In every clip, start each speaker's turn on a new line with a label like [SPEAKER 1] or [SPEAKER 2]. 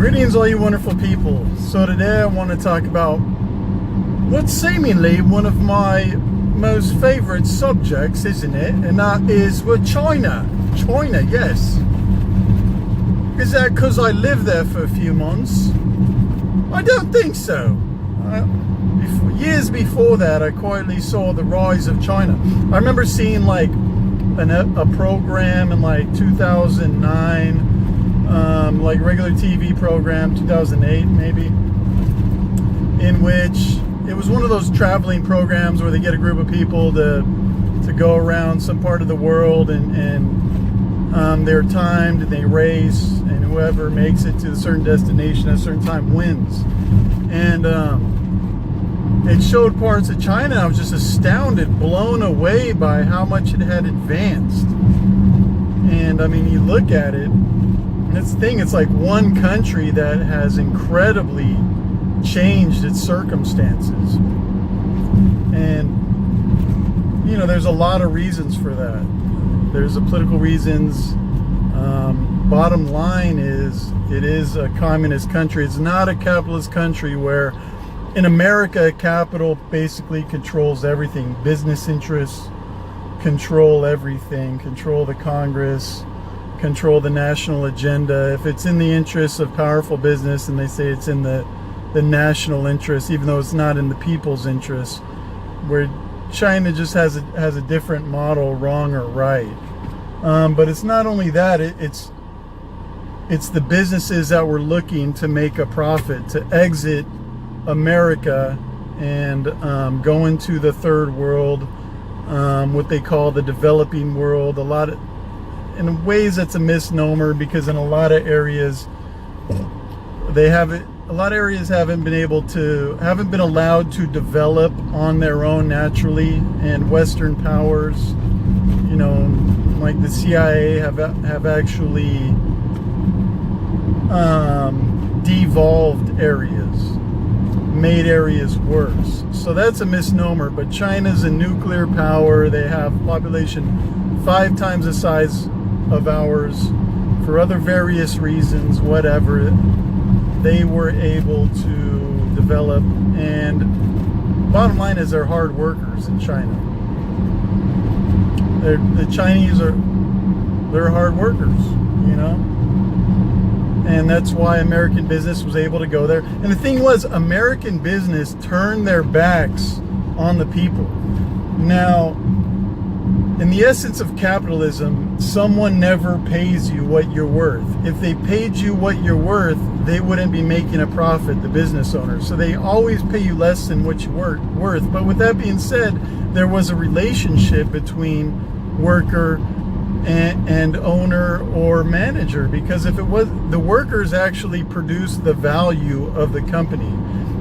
[SPEAKER 1] Greetings, all you wonderful people. So today I want to talk about what's seemingly one of my most favorite subjects, isn't it? And that is with China. China, yes. Is that because I lived there for a few months? I don't think so. Years before that, I quietly saw the rise of China. I remember seeing like a program in like 2009, like regular TV program, 2008 maybe, in which it was one of those traveling programs where they get a group of people to go around some part of the world, and they're timed and they race, and whoever makes it to a certain destination at a certain time wins. And it showed parts of China. I was just astounded, blown away by how much it had advanced. And I mean, you look at it, and that's the thing, it's like one country that has incredibly changed its circumstances. And, you know, there's a lot of reasons for that. There's the political reasons. Bottom line is, it is a communist country. It's not a capitalist country where, in America, capital basically controls everything. Business interests control everything, control the Congress, control the national agenda. If it's in the interests of powerful business, and they say it's in the national interest, even though it's not in the people's interest, where China just has a different model, wrong or right. But it's not only that, it's the businesses that were looking to make a profit, to exit America and go into the third world, what they call the developing world. In ways that's a misnomer, because in a lot of areas haven't been allowed to develop on their own naturally, and Western powers, you know, like the CIA have actually devolved areas, made areas worse. So that's a misnomer. But China's a nuclear power. They have population 5 times the size of ours. For other various reasons, whatever, they were able to develop. And bottom line is, they're hard workers in China. The Chinese they're hard workers, you know. And that's why American business was able to go there. And the thing was, American business turned their backs on the people. Now, in the essence of capitalism, someone never pays you what you're worth. If they paid you what you're worth, they wouldn't be making a profit, the business owners. So they always pay you less than what you're worth. But with that being said, there was a relationship between worker and owner or manager, because if it was, the workers actually produced the value of the company,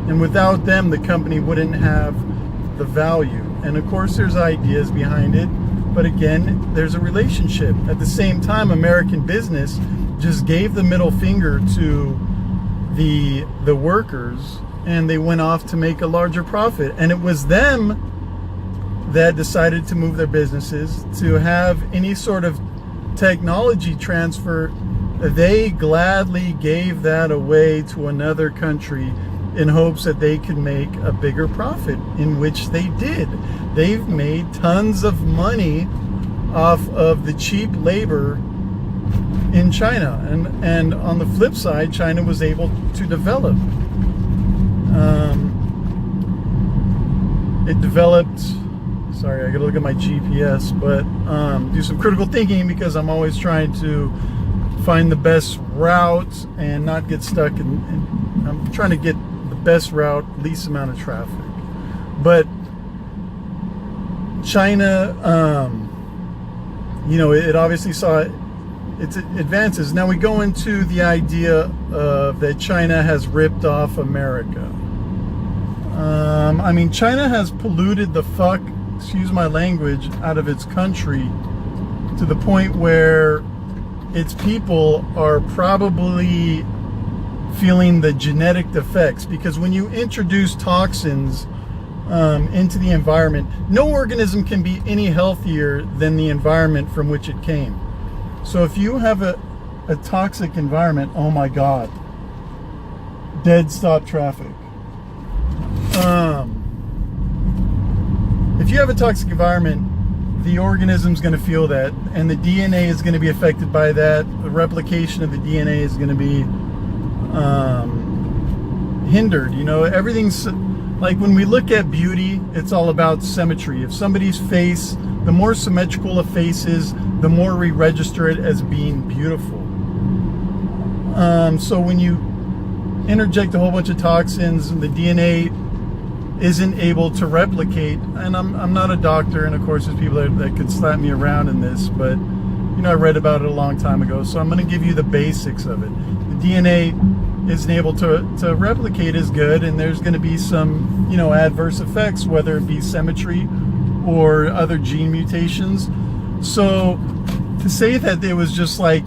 [SPEAKER 1] and without them the company wouldn't have the value. And of course there's ideas behind it, but again, there's a relationship. At the same time, American business just gave the middle finger to the workers, and they went off to make a larger profit. And it was them that decided to move their businesses, to have any sort of technology transfer. They gladly gave that away to another country in hopes that they could make a bigger profit, in which they did. They've made tons of money off of the cheap labor in China. And on the flip side, China was able to develop. It developed... Sorry, I gotta look at my GPS, but do some critical thinking, because I'm always trying to find the best route and not get stuck in I'm trying to get the best route, least amount of traffic. But China, you know, it obviously saw its advances. Now we go into the idea of that China has ripped off America. I mean, China has polluted the fuck, excuse my language, out of its country, to the point where its people are probably feeling the genetic effects. Because when you introduce toxins into the environment, no organism can be any healthier than the environment from which it came. So if you have a toxic environment, oh my God, dead stop traffic. If you have a toxic environment, the organism's going to feel that, and the DNA is going to be affected by that. The replication of the DNA is going to be hindered. You know, everything's like, when we look at beauty, it's all about symmetry. If somebody's face, the more symmetrical a face is, the more we register it as being beautiful. So when you interject a whole bunch of toxins, the DNA isn't able to replicate. And I'm not a doctor, and of course there's people that could slap me around in this, but you know, I read about it a long time ago, so I'm going to give you the basics of it. The DNA isn't able to replicate as good, and there's going to be some, you know, adverse effects, whether it be symmetry or other gene mutations. So to say that it was just like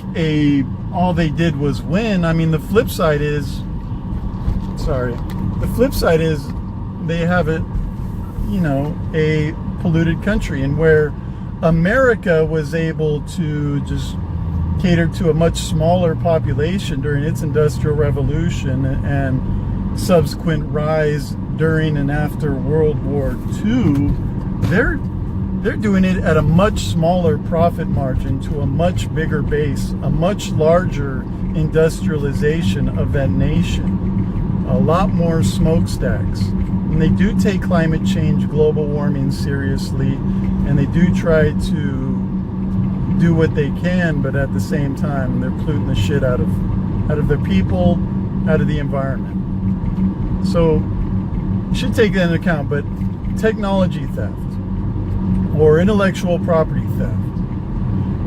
[SPEAKER 1] all they did was win, I mean, the flip side is they have a polluted country, and where America was able to just cater to a much smaller population during its industrial revolution and subsequent rise during and after World War II, they're doing it at a much smaller profit margin to a much bigger base, a much larger industrialization of that nation, a lot more smokestacks. And they do take climate change, global warming seriously, and they do try to do what they can, but at the same time they're polluting the shit out of their people, out of the environment. So you should take that into account. But technology theft or intellectual property theft,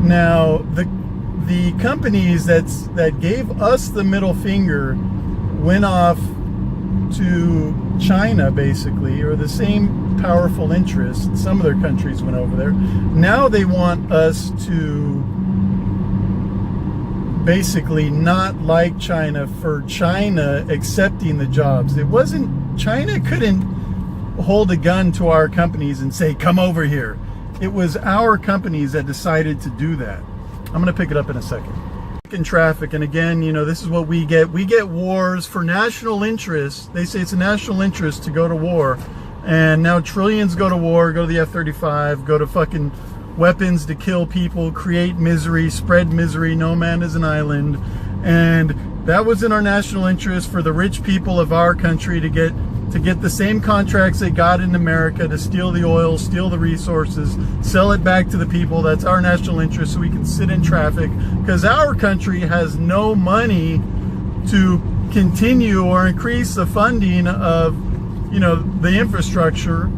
[SPEAKER 1] now the companies that gave us the middle finger went off to China, basically, or the same powerful interests. Some of their countries went over there. Now they want us to basically not like China for China accepting the jobs. It wasn't, China couldn't hold a gun to our companies and say, come over here. It was our companies that decided to do that. I'm going to pick it up in a second. In traffic, and again, you know, this is what we get wars for national interest. They say it's a national interest to go to war, and now trillions go to war, go to the F-35, go to fucking weapons to kill people, create misery, spread misery. No man is an island. And that was in our national interest for the rich people of our country to get the same contracts they got in America, to steal the oil, steal the resources, sell it back to the people. That's our national interest, so we can sit in traffic, because our country has no money to continue or increase the funding of, you know, the infrastructure.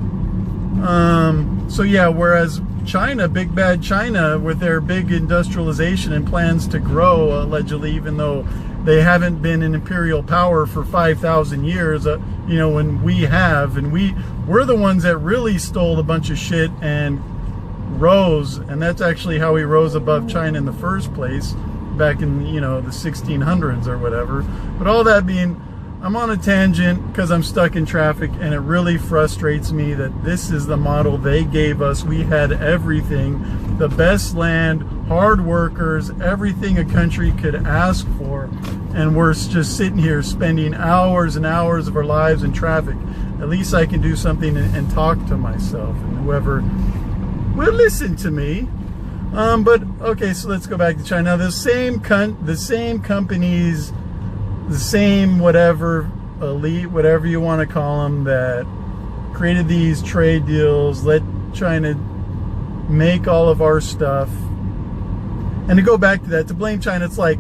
[SPEAKER 1] So yeah, whereas China, big bad China, with their big industrialization and plans to grow, allegedly, even though they haven't been an imperial power for 5,000 years, you know, when we have, and we're the ones that really stole a bunch of shit and rose, and that's actually how we rose above China in the first place, back in, you know, the 1600s or whatever. But all that being, I'm on a tangent because I'm stuck in traffic, and it really frustrates me that this is the model they gave us. We had everything, the best land, hard workers, everything a country could ask for, and we're just sitting here spending hours and hours of our lives in traffic. At least I can do something and talk to myself, and whoever will listen to me. But okay, so let's go back to China. Now, the same companies, the same whatever elite, whatever you want to call them, that created these trade deals, let China make all of our stuff. And to go back to that, to blame China, it's like,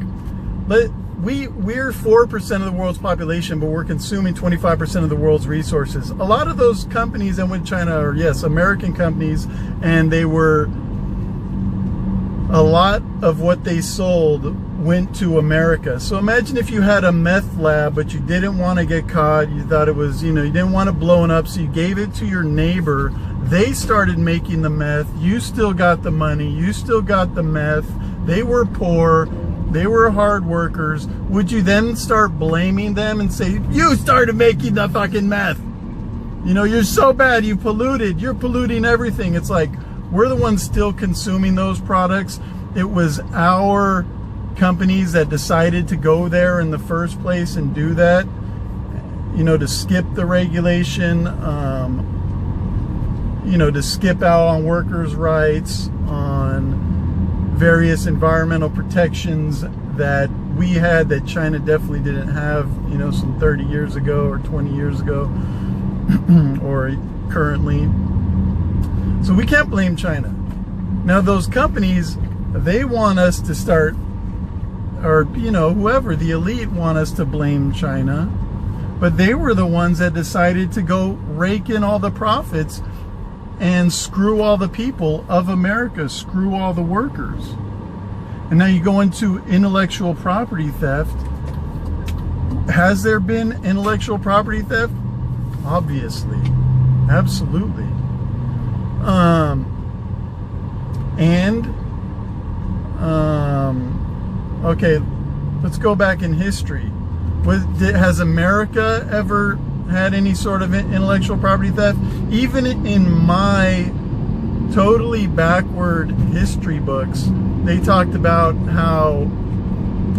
[SPEAKER 1] we're 4% of the world's population, but we're consuming 25% of the world's resources. A lot of those companies that went to China are, yes, American companies, and they were, a lot of what they sold went to America. So imagine if you had a meth lab, but you didn't want to get caught. You thought it was, you know, you didn't want to blow it up, so you gave it to your neighbor. They started making the meth. You still got the money. You still got the meth. They were poor. They were hard workers. Would you then start blaming them and say, you started making the fucking meth? You know, you're so bad. You polluted. You're polluting everything. It's like, we're the ones still consuming those products. It was our companies that decided to go there in the first place and do that. to skip the regulation, to skip out on workers' rights, on various environmental protections that we had that China definitely didn't have, some 30 years ago or 20 years ago or currently. So we can't blame China. Now those companies, they want us to start, or whoever, the elite want us to blame China, but they were the ones that decided to go rake in all the profits and screw all the people of America, screw all the workers. And now you go into intellectual property theft. Has there been intellectual property theft? Obviously, absolutely. Okay, let's go back in history. Has America ever had any sort of intellectual property theft? Even in my totally backward history books, they talked about how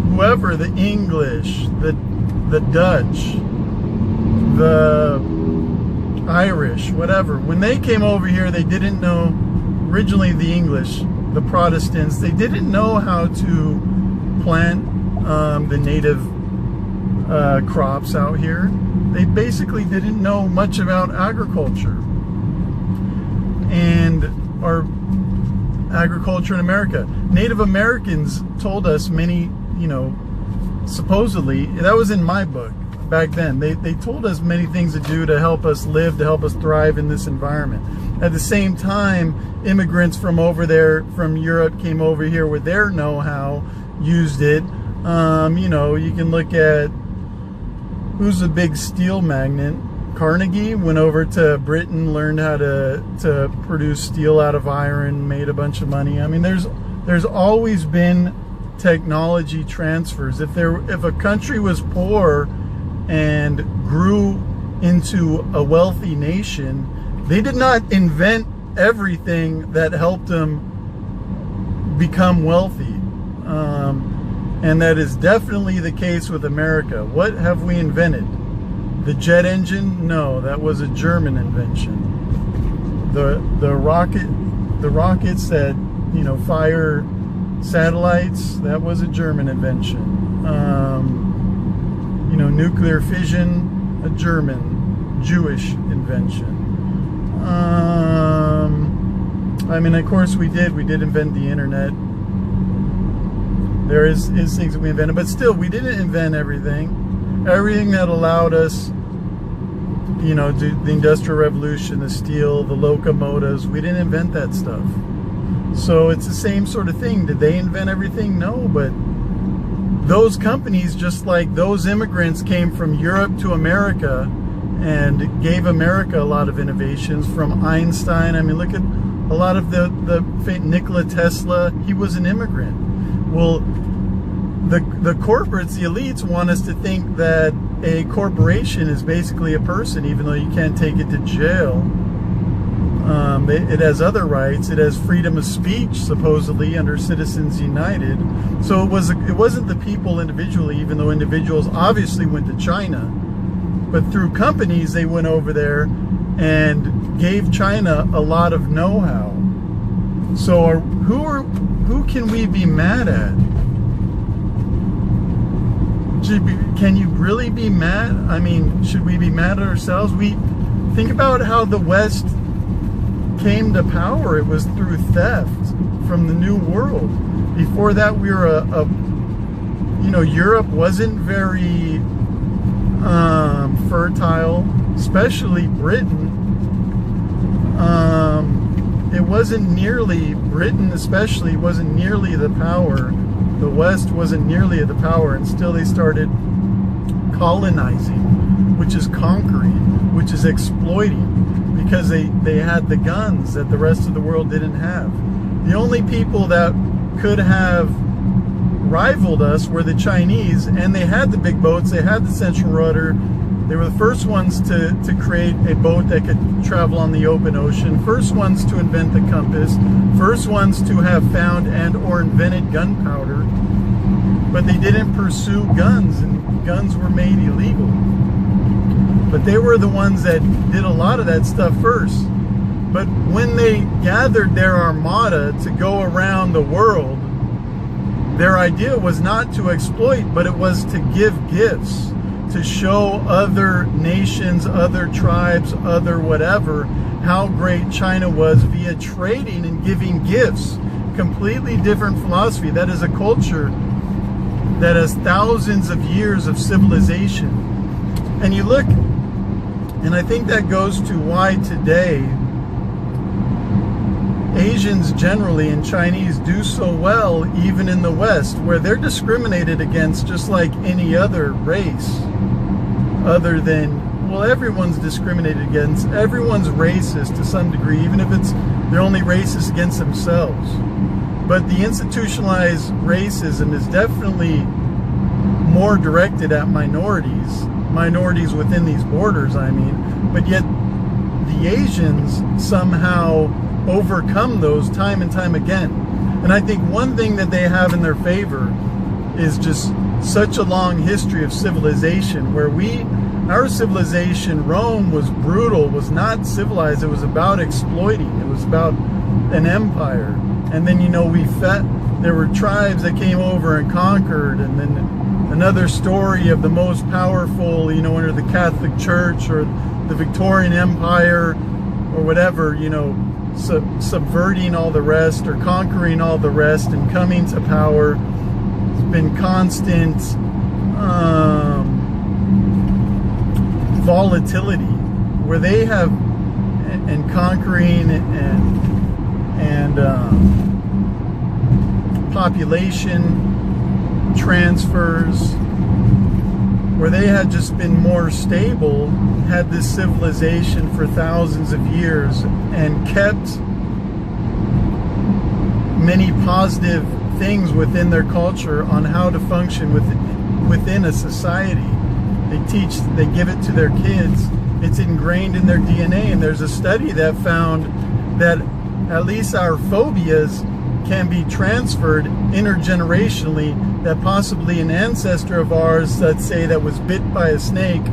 [SPEAKER 1] whoever, the English, the Dutch, the Irish, whatever, when they came over here, they didn't know, originally the English, the Protestants, they didn't know how to plant the native crops out here. They basically didn't know much about agriculture or agriculture in America. Native Americans told us many, supposedly, that was in my book back then, they told us many things to do to help us live, to help us thrive in this environment. At the same time, immigrants from over there, from Europe, came over here with their know-how, used it. You can look at who's a big steel magnate. Carnegie went over to Britain, learned how to produce steel out of iron, made a bunch of money. I mean, there's always been technology transfers. If a country was poor and grew into a wealthy nation, they did not invent everything that helped them become wealthy. And that is definitely the case with America. What have we invented? The jet engine? No, that was a German invention. The rockets that fire satellites, that was a German invention. Nuclear fission, a German, Jewish invention. Of course we did invent the internet. There is things that we invented, but still, we didn't invent everything. Everything that allowed us, do the Industrial Revolution, the steel, the locomotives, we didn't invent that stuff. So it's the same sort of thing. Did they invent everything? No, but those companies, just like those immigrants came from Europe to America and gave America a lot of innovations, from Einstein. I mean, look at a lot of the Nikola Tesla, he was an immigrant. Well, the corporates, the elites, want us to think that a corporation is basically a person, even though you can't take it to jail. It has other rights. It has freedom of speech, supposedly, under Citizens United. So it wasn't the people individually, even though individuals obviously went to China. But through companies, they went over there and gave China a lot of know-how. So who can we be mad at? Can you really be mad? I mean, should we be mad at ourselves? Think about how the West came to power. It was through theft from the New World. Before that, we were Europe wasn't very fertile, especially Britain. Britain especially wasn't nearly the power. The West wasn't nearly the power, and still they started colonizing, which is conquering, which is exploiting, because they had the guns that the rest of the world didn't have. The only people that could have rivaled us were the Chinese, and they had the big boats, they had the central rudder. They were the first ones to create a boat that could travel on the open ocean, first ones to invent the compass, first ones to have found and or invented gunpowder, but they didn't pursue guns, and guns were made illegal. But they were the ones that did a lot of that stuff first. But when they gathered their armada to go around the world, their idea was not to exploit, but it was to give gifts, to show other nations, other tribes, other whatever, how great China was via trading and giving gifts. Completely different philosophy. That is a culture that has thousands of years of civilization. And you look, and I think that goes to why today Asians generally and Chinese do so well even in the West, where they're discriminated against just like any other race, other than, well, everyone's discriminated against. Everyone's racist to some degree, even if they're only racist against themselves. But the institutionalized racism is definitely more directed at minorities within these borders, I mean. But yet the Asians somehow overcome those time and time again. And I think one thing that they have in their favor is just such a long history of civilization, where our civilization, Rome, was brutal, was not civilized. It was about exploiting. It was about an empire. And then, there were tribes that came over and conquered, and then another story of the most powerful, under the Catholic Church or the Victorian Empire or whatever, subverting all the rest or conquering all the rest and coming to power. It's been constant volatility, where they have, and conquering and population transfers, where they had just been more stable, had this civilization for thousands of years, and kept many positive things within their culture on how to function within a society. They give it to their kids. It's ingrained in their DNA. And there's a study that found that at least our phobias can be transferred intergenerationally, that possibly an ancestor of ours, let's say, that was bit by a snake,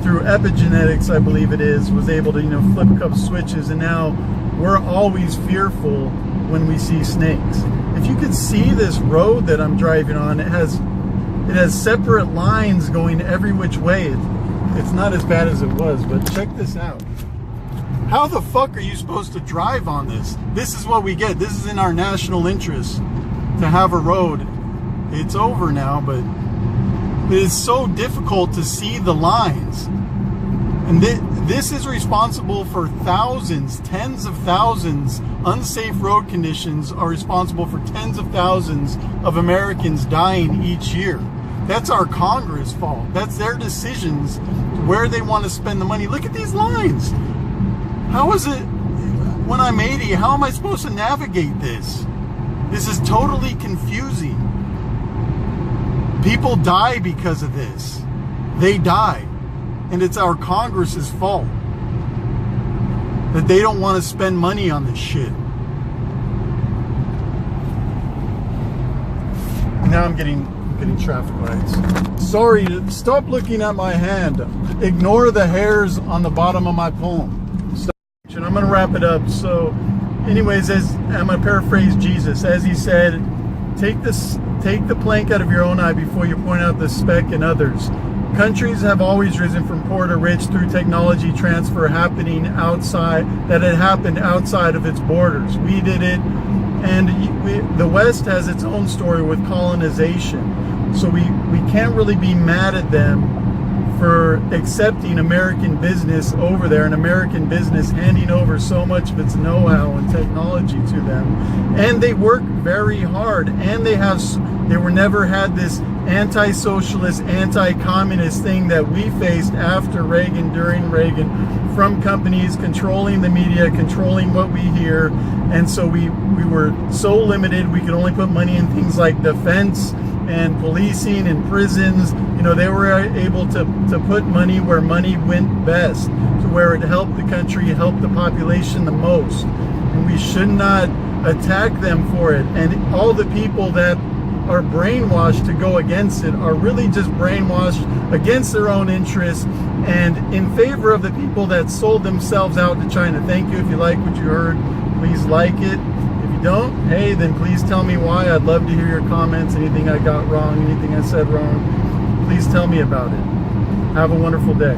[SPEAKER 1] through epigenetics, I believe it is, was able to, flip a couple switches, and now we're always fearful when we see snakes. If you could see this road that I'm driving on, it has separate lines going every which way. It's not as bad as it was, but check this out. How the fuck are you supposed to drive on this? This is what we get. This is in our national interest to have a road. It's over now, but it is so difficult to see the lines. And this is responsible for thousands, tens of thousands. Unsafe road conditions are responsible for tens of thousands of Americans dying each year. That's our Congress' fault. That's their decisions where they want to spend the money. Look at these lines. How is it, when I'm 80, how am I supposed to navigate this? This is totally confusing. People die because of this. They die. And it's our Congress's fault that they don't want to spend money on this shit. Now I'm getting traffic lights. Sorry, stop looking at my hand. Ignore the hairs on the bottom of my palm. And I'm going to wrap it up. So anyways, I'm going to paraphrase Jesus, as he said, take the plank out of your own eye before you point out the speck in others. Countries have always risen from poor to rich through technology transfer happening outside, that had happened outside of its borders. We did it, and the West has its own story with colonization. So we can't really be mad at them for accepting American business over there, and American business handing over so much of its know-how and technology to them. And they work very hard, and they never had this anti-socialist, anti-communist thing that we faced after Reagan, during Reagan, from companies controlling the media, controlling what we hear. And so we were so limited, we could only put money in things like defense and policing and prisons. They were able to put money where money went best, to where it helped the country, helped the population the most. And we should not attack them for it. And all the people that are brainwashed to go against it are really just brainwashed against their own interests and in favor of the people that sold themselves out to China. Thank you. If you like what you heard, please like it. If you don't, hey, then please tell me why. I'd love to hear your comments. Anything I got wrong, anything I said wrong, please tell me about it. Have a wonderful day.